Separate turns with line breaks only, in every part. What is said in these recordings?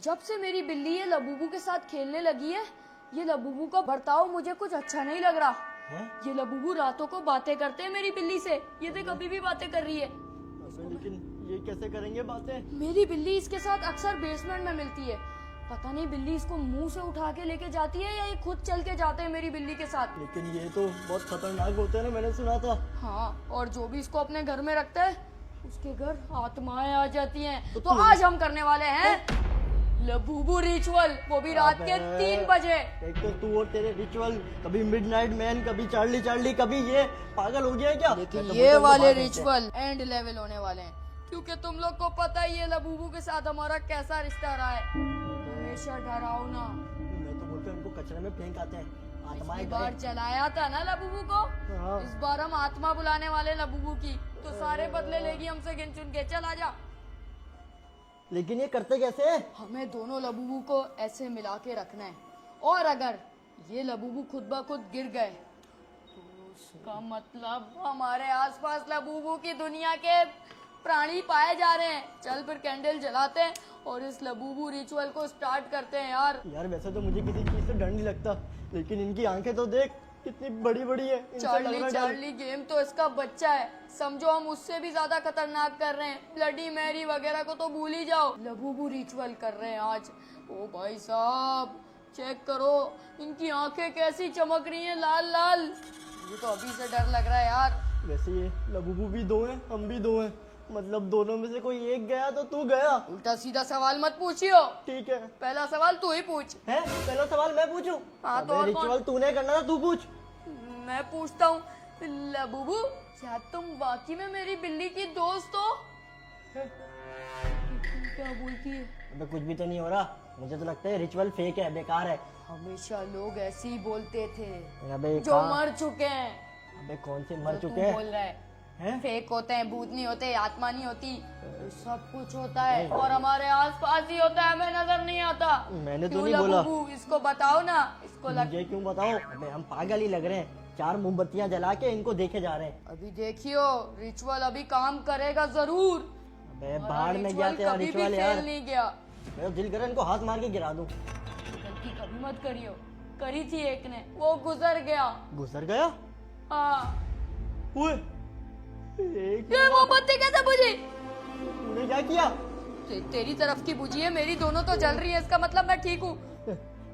जब से मेरी बिल्ली ये लबूबू के साथ खेलने लगी है, ये लबूबू का बर्ताव मुझे कुछ अच्छा नहीं लग रहा
है?
ये लबूबू रातों को बातें करते हैं मेरी बिल्ली से। ये देख अभी भी बातें कर रही है।
लेकिन ये कैसे करेंगे बातें?
मेरी बिल्ली इसके साथ अक्सर बेसमेंट में मिलती है। पता नहीं बिल्ली इसको मुंह से उठा के लेके जाती है या ये खुद चल के जाते हैं मेरी बिल्ली के साथ।
लेकिन ये तो बहुत खतरनाक होते हैं ना, मैंने सुना था।
हाँ, और जो भी इसको अपने घर में रखता है उसके घर आत्माएं आ जाती हैं। तो आज हम करने वाले हैं लबूबू रिचुअल, वो भी रात के 3 बजे।
एक तो तू और तेरे रिचुअल, कभी मिडनाइट मैन, कभी चार्ली चार्ली, कभी ये पागल हो गया है क्या?
लेकिन
तो
ये
बोलता
वाले
हूँ
रिचुअल एंड लेवल होने वाले हैं, क्योंकि तुम लोग को पता ही है लबूबू के साथ हमारा कैसा रिश्ता रहा है। हमेशा डरावना।
मैं तो बोलता हूँ इनको कचरे में फेंक आते हैं, आत्माएं
पिछली बार जलाया था ना लबूबू को,
हाँ।
इस बार हम आत्मा बुलाने वाले लबूबू की, तो सारे बदले लेगी हमसे गिन चुन के। चल आजा।
लेकिन ये करते कैसे है?
हमें दोनों लबूबू को ऐसे मिला के रखना है, और अगर ये लबूबू खुद ब खुद गिर गए तो उसका मतलब हमारे आसपास लबूबू की दुनिया के प्राणी पाए जा रहे हैं। चल फिर कैंडल जलाते हैं और इस लबूबू रिचुअल को स्टार्ट करते हैं। यार
वैसे तो मुझे किसी चीज से डर नहीं लगता, लेकिन इनकी आंखें तो देख कितनी बड़ी बड़ी है। इनसे लग रहा है डर।
चार्ली गेम तो इसका बच्चा है, समझो हम उससे भी ज्यादा खतरनाक कर रहे हैं। ब्लडी मैरी वगैरह को तो भूल ही जाओ, लबूबू रिचुअल कर रहे हैं आज। ओ भाई साहब चेक करो, इनकी आंखें कैसी चमक रही हैं, लाल लाल। मुझे तो अभी से डर लग रहा है यार।
वैसे ये लबूबू भी 2 हैं, हम भी 2 हैं, मतलब दोनों में से कोई एक गया तो तू गया।
उल्टा सीधा सवाल मत पूछियो।
ठीक है,
पहला सवाल तू ही पूछ।
है पहला सवाल मैं पूछूं?
हाँ, तो और
रिचुअल
कौन?
तूने करना था, तू पूछ।
मैं पूछता हूँ, लबूबू क्या तुम वाकई में मेरी बिल्ली की दोस्त हो? क्या बोलती है?
अबे कुछ भी तो नहीं हो रहा, मुझे तो लगता है रिचुअल फेक है, बेकार है।
हमेशा लोग ऐसे ही बोलते थे
अबे
जो मर चुके हैं।
अबे कौन से मर
जो
चुके
तू बोल
हैं?
रहा है
हैं?
फेक होते हैं, भूत नहीं होते, आत्मा नहीं होती, ये सब कुछ होता है और हमारे आसपास ही होता है, हमें नजर नहीं आता।
मैंने तो
क्यों
नहीं बोला।
लबूबू, इसको बताओ ना। इसको
मुझे क्यों बताओ? अबे हम पागल ही लग रहे हैं, 4 मोमबत्तियां जला के इनको देखे जा रहे हैं।
अभी देखियो रिचुअल अभी काम करेगा जरूर।
अबे बाहर में गया तेरा
कभी भी
रिचुअल यार।
फेल नहीं गया।
मेरा दिल करे इनको हाथ मार के गिरा दूं।
गलती कभी मत करियो, करी थी एक ने, वो गुजर गया।
गुजर गया?
हाँ।
ओए, एक
ये मोमबत्ती कैसे बुझी?
तूने क्या किया?
तेरी तरफ की बुझी है, मेरी दोनों तो जल रही है, इसका मतलब मैं ठीक हूँ।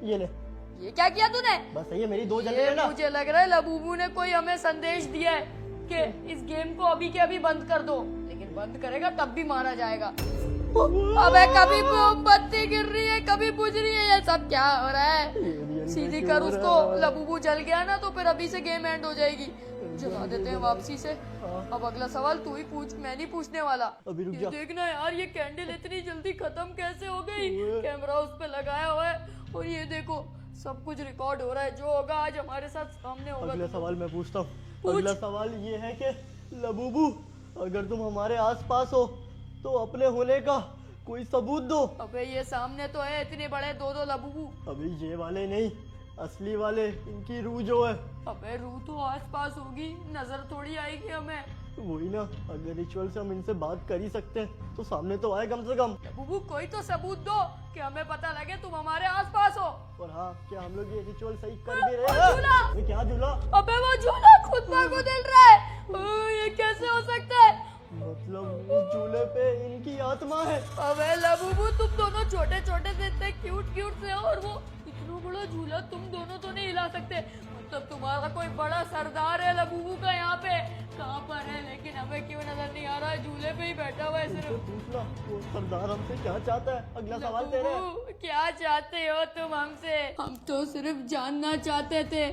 ये ले,
ये क्या किया तूने?
बस सही है, मेरी 2 जल रही
ये
है ना।
मुझे लग रहा है लबूबू ने कोई हमें संदेश दिया है कि इस गेम को अभी के अभी बंद कर दो, लेकिन बंद करेगा तब भी मारा जाएगा। अबे कभी मोमबत्ती गिर रही है, कभी बुझ रही है, ये सब क्या हो रहा है? सीधी कर उसको, लबूबू जल गया ना तो फिर अभी से गेम एंड हो जाएगी। जला देते हैं वापसी से। अब अगला सवाल तू ही पूछ, मैं नहीं पूछने वाला।
अभी रुक
ये
जा।
देखना यार, ये कैंडल इतनी जल्दी खत्म कैसे हो गई? कैमरा उस पे लगाया हुआ है और ये देखो सब कुछ रिकॉर्ड हो रहा है, जो होगा आज हमारे साथ सामने होगा।
अगला सवाल मैं पूछता हूँ।
पूछ।
अगला सवाल ये है कि लबूबू, अगर तुम हमारे आसपास हो तो अपने होने का कोई सबूत दो।
अबे ये सामने तो है इतने बड़े 2 लबूबू।
अभी ये वाले नहीं, असली वाले, इनकी रूह जो है।
अबे रूह तो आसपास होगी, नजर थोड़ी आएगी हमें।
वही ना, अगर रिचुअल से हम इनसे बात कर ही सकते हैं तो सामने तो आए कम से कम।
लबूबू कोई तो सबूत दो कि हमें पता लगे तुम हमारे आसपास हो।
और हाँ, क्या हम लोग ये रिचुअल सही कर भी
वो
रहे हैं?
झूला!
ये क्या झूला?
अबे वो झूला खुद ब खुद हिल रहा है। ये कैसे हो सकता है?
मतलब इस झूले पे इनकी आत्मा है।
अबे लबूबू तुम दोनों छोटे छोटे से इतने क्यूट क्यूट से हो और वो इतना बड़ा झूला तुम दोनों तो नहीं हिला सकते। मतलब तुम्हारा कोई बड़ा सरदार है लबूबू का यहाँ पे, कहाँ पर है? लेकिन हमें क्यों नजर नहीं आ रहा है? झूले पे ही बैठा हुआ है सिर्फ।
पूछना वो सरदार हमसे क्या चाहता है। अगला सवाल तेरे है।
लबूबू, क्या चाहते हो तुम हमसे? हम तो सिर्फ जानना चाहते थे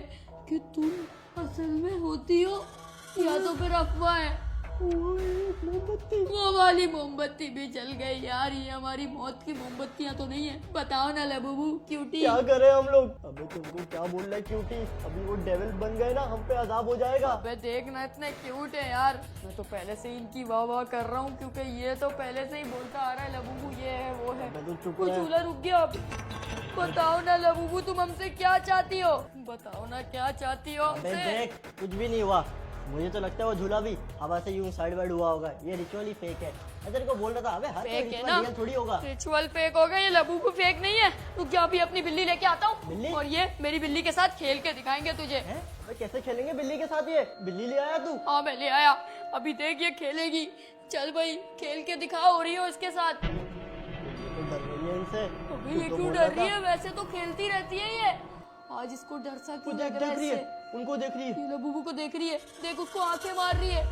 कि तुम असल में होती हो या तो फिर अफवाह है।
मोमबत्ती।
वो वाली मोमबत्ती भी जल गई यार, ये हमारी मौत की मोमबत्तियां तो नहीं है। बताओ ना लबूबू क्यूटी।
क्या करें हम लोग? अबे तुमको क्या बोल रहा है क्यूटी? अभी वो डेविल बन गए ना, हम पे अजाब हो जाएगा।
अबे देखना इतने क्यूट है यार, मैं तो पहले से ही इनकी वाह वाह कर रहा हूँ क्योंकि ये तो पहले से ही बोलता आ रहा है लबूबू ये है वो है।
मैं तो चुप
वो
रहा।
झूला रुक गया। अब बताओ ना लबूबू तुम हमसे क्या चाहती हो? बताओ ना क्या चाहती हो
अबे
हमसे?
देख, कुछ भी नहीं हुआ। मुझे तो लगता है वो झूला भी हवा से यूं साइड वाइड हुआ होगा। ये रिचुअल ही फेक है। तेरे को बोल रहा था, अबे हर
फेक है
रिचुअल
ना,
रियल थोड़ी होगा।
रिचुअल फेक हो गया, ये लबूबू फेक नहीं है। तू क्या, अभी अपनी बिल्ली लेके आता
बिल्ली?
हूँ और ये मेरी बिल्ली के साथ खेल के दिखाएंगे तुझे।
हैं? अबे कैसे खेलेंगे बिल्ली के साथ? ये बिल्ली ले आया तू?
हाँ मैं ले आया, अभी देख ये खेलेगी। चल भाई खेल के दिखा हो रही हो इसके साथ।
तो डर रही है इनसे।
अबे
तू
ये
तो
क्यों
बोल
डर
रहा
रही
था।
है, वैसे तो खेलती रहती है ये। आज इसको डर सा
वो
क्यों
देख
लग रहा
देख रही
है
है,
इससे?
उनको देख रही है।
ये लबूबू को देख रही है, देख उसको आंखें मार रही है।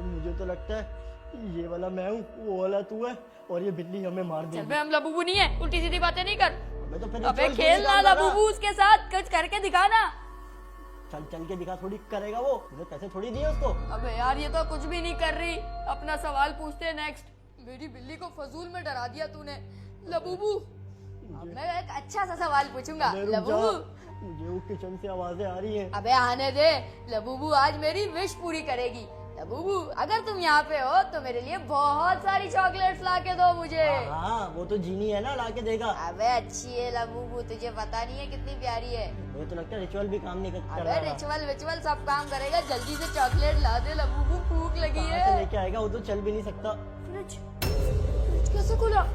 मुझे तो लगता है ये वाला मैं हूँ, वो वाला तू है, और ये बिल्ली हमें मार
चल
देगी।
बे, हम लबूबू नहीं है, उल्टी सीधी बातें नहीं कर।
अबे तो फिर
अबे
ritual क्यों
खेल
नहीं
ना
करता था?
लबूबू उसके साथ, कुछ करके दिखा ना।
चल चल के दिखा, थोड़ी करेगा वो, मुझे पैसे थोड़ी दिए उसको।
अबे यार ये तो कुछ भी नहीं कर रही। अपना सवाल पूछते हैं नेक्स्ट। मेरी बिल्ली को फजूल में डरा दिया तूने लबूबू। अब मैं एक अच्छा सा सवाल पूछूंगा
अबे रुक जा,
लबूबू।
मुझे वो किचन से आवाजें आ रही हैं।
अबे आने दे, लबूबू आज मेरी विश पूरी करेगी। लबूबू अगर तुम यहाँ पे हो तो मेरे लिए बहुत सारी चॉकलेट्स ला के दो मुझे।
हाँ वो तो जीनी है ना, ला के देगा।
अबे अच्छी है लबूबू, तुझे पता नहीं है कितनी प्यारी है।
मुझे तो लगता है रिचुअल भी काम नहीं कर
अबे
रहा।
रिचुअल विचुअल सब काम करेगा, जल्दी से चॉकलेट ला दे लबूबू, भूख लगी
कहाँ से
है।
लेके आएगा, वो तो चल भी नहीं सकता।
फ्रिज फ्रिज कैसे खुला?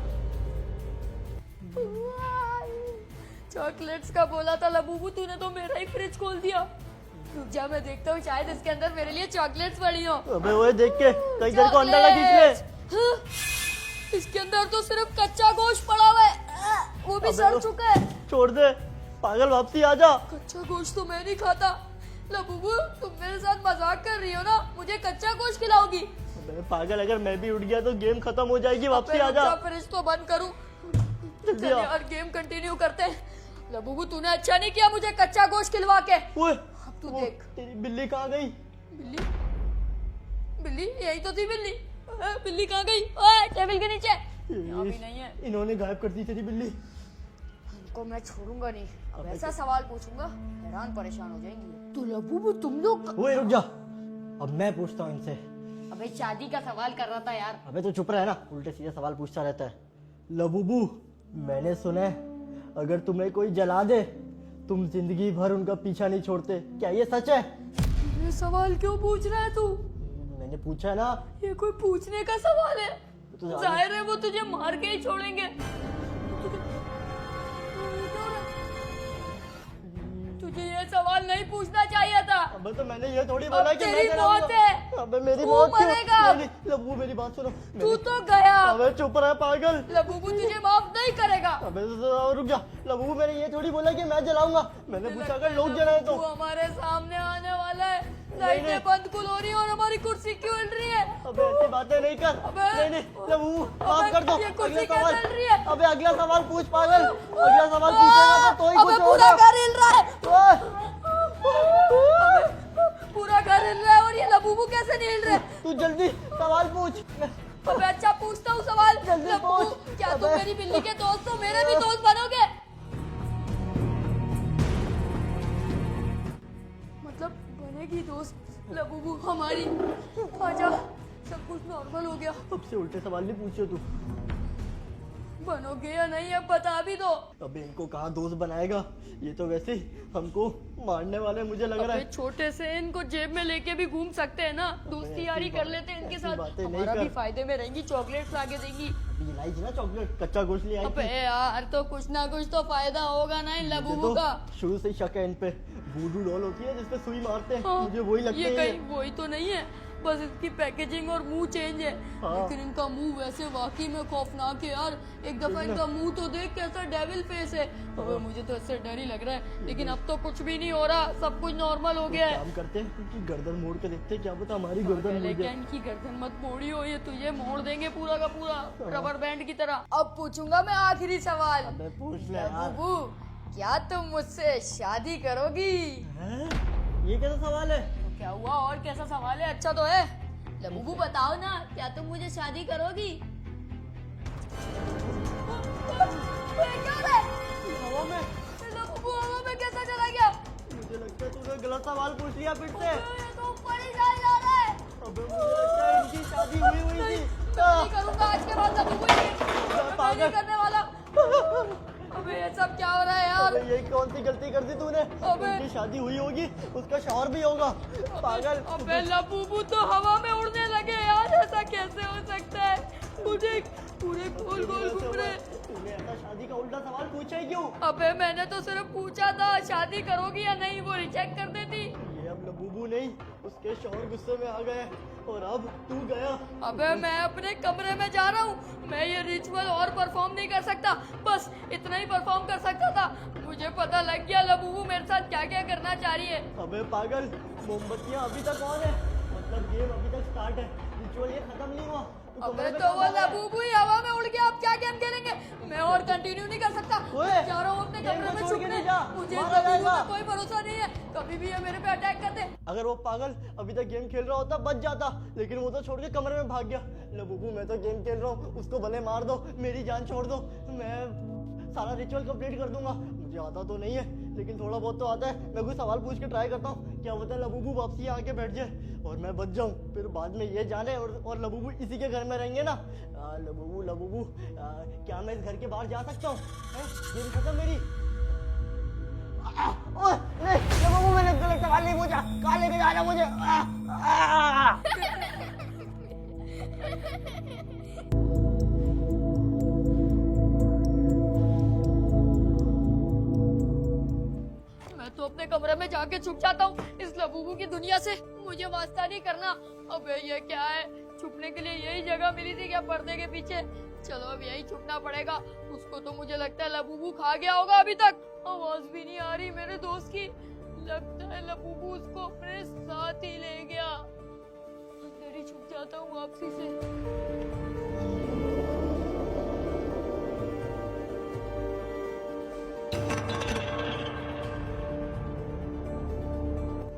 चॉकलेट्स का बोला था लबूबू, तूने तो मेरा ही फ्रिज खोल दिया। रुक जा, मैं देखता हूँ शायद इसके अंदर मेरे लिए चॉकलेट्स पड़ी हो।
अबे वो देख के कहीं तेरे को अंडा ना खींच ले।
हाँ, इसके अंदर तो सिर्फ कच्चा गोश्त पड़ा हुआ है, वो भी
अबे
सड़
वो-
चुका है।
छोड़ दे पागल, वापसी आ जा।
कच्चा गोश्त तो मैं नहीं खाता। लबूबू तुम मेरे साथ मजाक कर रही हो ना, मुझे कच्चा गोश्त खिलाओगी?
अबे पागल, अगर मैं भी उठ गया तो गेम खत्म हो जाएगी, वापसी आ जा।
फ्रिज तो बंद करूं।
जल्दी
चल
आ।
यार गेम कंटिन्यू करते हैं। लबूबू तूने अच्छा नहीं किया मुझे कच्चा गोश्त खिलवा के।
ओए,
अब तू
वो
देख।
तेरी बिल्ली कहाँ गई?
बिल्ली बिल्ली यही तो थी बिल्ली। बिल्ली कहाँ गई? ओए टेबल के नीचे। यहाँ भी नहीं है।
इन्होंने गायब कर दी तेरी बिल्ली।
इनको मैं छोड़ूंगा नहीं। अब ऐसा सवाल पूछूंगा हैरान परेशान हो जाएंगी। तो लबूबू तुम लोग,
ओए रुक जा, अब मैं पूछता हूँ इनसे।
अबे शादी का सवाल कर रहा था यार।
अबे तो चुप रहे ना, उल्टे सीधे सवाल पूछता रहता है। लबूबू मैंने सुना है अगर तुम्हें कोई जला दे तुम जिंदगी भर उनका पीछा नहीं छोड़ते, क्या ये सच है?
ये सवाल क्यों पूछ रहा है तू?
मैंने पूछा है ना।
ये कोई पूछने का सवाल है?
तो ज्यादा-
जाहिर है वो तुझे मार के ही छोड़ेंगे। तुझे ये सवाल नहीं पूछना चाहिए था।
अबे तो मैंने ये थोड़ी बोला
अब
कि मैं
तेरी
जलाऊंगा।
मौत है।
अबे मेरी
तू
मौत क्यों?
मरेगा।
नहीं, लबू मेरी बात सुनो।
तू तो गया।
अबे चुप रहा पागल।
लबूबू तुझे माफ नहीं करेगा।
अबे तो रुक जा, लबू मैंने ये थोड़ी बोला कि मैं जलाऊंगा। मैंने पूछा अगर लोग जलाए तो।
तू हमारे सामने आने वाला है।
नहीं।
लाइटें बंद खुल हो रही है और हमारी कुर्सी क्यों हिल रही है?
अबे ऐसी बातें नहीं कर।
अबे-
नहीं नहीं लबू माफ कर दो।
ये कुर्सी
अगला
क्या
सवाल।
चल रही है?
अबे अगला सवाल पूछ पागल। अगला सवाल पूछेगा तो ही
अबे
कुछ
पूरा
होगा।
घर हिल रहा है।
ओए,
पूरा घर हिल रहा है और ये लबूबू कैसे नहीं हिल रहे?
तू जल्दी सवाल पूछ।
अबे अच्छा पूछता हूँ सवाल।
जल्दी
लबूबू
पूछ।
क्या तुम
अबे।
मेरी बिल्ली के दोस्त हो, मेरे भी दोस्त बनोगे? मतलब बनेगी दोस्त लबूबू हमारी? आजा, सब कुछ नॉर्मल हो गया।
अब से उल्टे सवाल नहीं पूछियो तू।
बनोगे या नहीं अब बता भी दो।
अबे इनको कहाँ दोस्त बनाएगा, ये तो वैसे ही हमको मारने वाले मुझे लग रहा
अबे
है।
छोटे से इनको जेब में लेके भी घूम सकते हैं ना, दोस्ती
ऐसी
यारी कर
बात-
लेते हैं इनके
ऐसी
साथ,
बातें नहीं
हमारा
कर।
भी फायदे में रहेंगी, चॉकलेट्स लाके देंगी।
अभी लाई थी ना चॉकलेट, कच्चा गोश्त ले आई
अबे
थी।
यार तो कुछ ना कुछ तो फायदा होगा ना इन
मुझे
लबूबू
तो
का।
शुरू से ही शक है इन पे। वूडू डॉल होती है जिसपे सुई मारते हैं,
हाँ,
मुझे वही लगता
ये
है।
कहीं वही तो नहीं है, बस इसकी पैकेजिंग और मुंह चेंज है।
हाँ।
लेकिन इनका मुंह वैसे वाकई में खौफनाक है यार। एक दफा इनका मुंह तो देख कैसा डेविल फेस है। अबे मुझे तो इससे डर ही लग रहा है, लेकिन अब तो कुछ भी नहीं हो रहा, सब कुछ नॉर्मल हो गया है।
काम करते हैं क्योंकि गर्दन मोड़ के देखते हैं, क्या पता हमारी गर्दन मुड़
लेकिन
जाए।
इनकी गर्दन मत मोड़ी हो, ये तुझे मोड़ देंगे पूरा का पूरा रबर बैंड की तरह। अब पूछूंगा मैं आखिरी सवाल।
अबे पूछ ले यार।
लबूबू क्या तुम मुझसे शादी करोगी?
हैं? ये कैसा सवाल है?
तो क्या हुआ, और कैसा सवाल है, अच्छा तो है। लबूबू बताओ ना, क्या तुम मुझे शादी करोगी? क्या है?
हवा में।
लबूबू हवा में कैसा चला गया?
मुझे लगता है तूने गलत सवाल पूछ लिया फिर से।
ये तो ऊपर ही जा रहा है।
अबे मुझे लगता है इनकी शादी हुई हुई
नहीं,
थी।
मैं नहीं करूंगा आज के बाद लबूबू, मैं नहीं
पागल।
करने वाला। अबे ये सब क्या हो रहा है यार?
अबे ये कौन सी गलती कर दी तूने?
अबे।
उनकी शादी हुई होगी, उसका शौहर भी होगा। पागल।
अबे लबूबू तो हवा में उड़ने लगे यार, ऐसा कैसे हो सकता है? मुझे पूरे गोल गोल घूम रहे।
तूने ऐसा शादी का उल्टा सवाल पूछा ही क्यों?
अबे मैंने तो सिर्फ पूछा था शादी करोगी या नहीं, वो रिजेक्ट कर देती।
ये अब लबूबू नहीं, उसके शौहर गुस्से में आ गए और अब तू गया।
अबे मैं अपने कमरे में जा रहा हूँ, मैं ये रिचुअल और परफॉर्म नहीं कर सकता, बस इतना ही परफॉर्म कर सकता था। मुझे पता लग गया लबूबू मेरे साथ क्या क्या करना चाह रही है।
अबे पागल, मोमबत्तियां अभी तक ऑन है, मतलब गेम अभी तक स्टार्ट है, रिचुअल ये खत्म नहीं हुआ। तू
अबे
कमरे में
तो
कब
वो
आ गया?
लबूबू ही हवा में उड़ गया, अब क्या गेम खेलेंगे? मैं और कंटिन्यू नहीं कर सकता।
ओए,
मैं जा रहा हूँ अपने
गेम
कमरे
को
में
छोड़ के
छुपने।
नहीं जा,
मुझे
मारा
लबूबू
जाएगा।
का कोई भरोसा नहीं है, कभी भी ये मेरे पे अटैक कर दे।
अगर वो पागल अभी तक गेम खेल रहा होता बच जाता, लेकिन वो तो छोड़ के कमरे में भाग गया। लबूबू मैं तो गेम खेल रहा हूँ, उसको भले मार दो, मेरी जान छोड़ दो, मैं सारा रिचुअल कंप्लीट कर दूंगा। मुझे आता तो नहीं है, लेकिन थोड़ा बहुत तो आता है। मैं कोई सवाल पूछ के ट्राई करता हूँ, क्या होता है लबूबू वापसी आके बैठ जाए और मैं बच जाऊँ, फिर बाद में ये जाने और लबूबू इसी के घर में रहेंगे ना। लबूबू लबूबू क्या मैं इस घर के बाहर जा सकता हूँ? गेम खत्म मेरी। ओए नहीं लबूबू, मैंने गलत सवाल नहीं पूछा, कहाँ लेके जा रहा मुझे?
मैं तो अपने कमरे में जाके छुप जाता हूँ इस लबूबू की दुनिया से, मुझे वास्ता नहीं करना। अबे ये क्या है, छुपने के लिए यही जगह मिली थी क्या पर्दे के पीछे? चलो अब यही छुपना पड़ेगा। उसको तो मुझे लगता है लबूबू खा गया होगा, अभी तक आवाज भी नहीं आ रही मेरे दोस्त की। लगता है लबूबू उसको अपने साथ ही ले गया। अंदर ही छुप जाता हूँ वापसी से।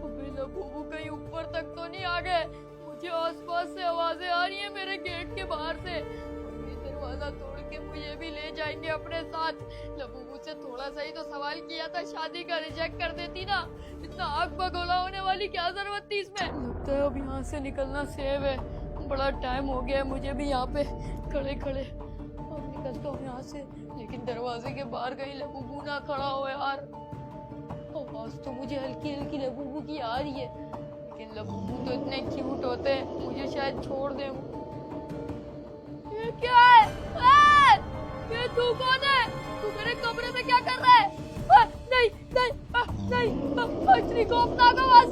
अबे लबूबू कहीं ऊपर तक तो नहीं आ गए? मुझे आसपास से आवाजें आ रही हैं मेरे गेट के बाहर से। ये दरवाजा तोड़ के मुझे भी ले जाएंगे अपने साथ। लबूबू से थोड़ा सा ही तो सवाल किया था, शादी का रिजेक्ट कर देती ना। इतना आग बगोला होने वाली क्या जरूरत थी इसमें? लगता है अब यहाँ से निकलना सेव है। बड़ा टाइम हो गया है मुझे भी यहाँ पे खड़े खड़े। अब निकलता हूँ यहाँ से, लेकिन दरवाजे के बाहर कहीं लबूबू ना खड़ा हो यार। आवाज तो मुझे हल्की हल्की लबूबू की आ रही है, लेकिन लबूबू तो इतने क्यूट होते हैं, मुझे शायद छोड़ दे। ये क्या है? ये तू कौन है? तू मेरे कमरे में क्या कर रहा है? नहीं नहीं नहीं, इतनी खौफनाक आवाज,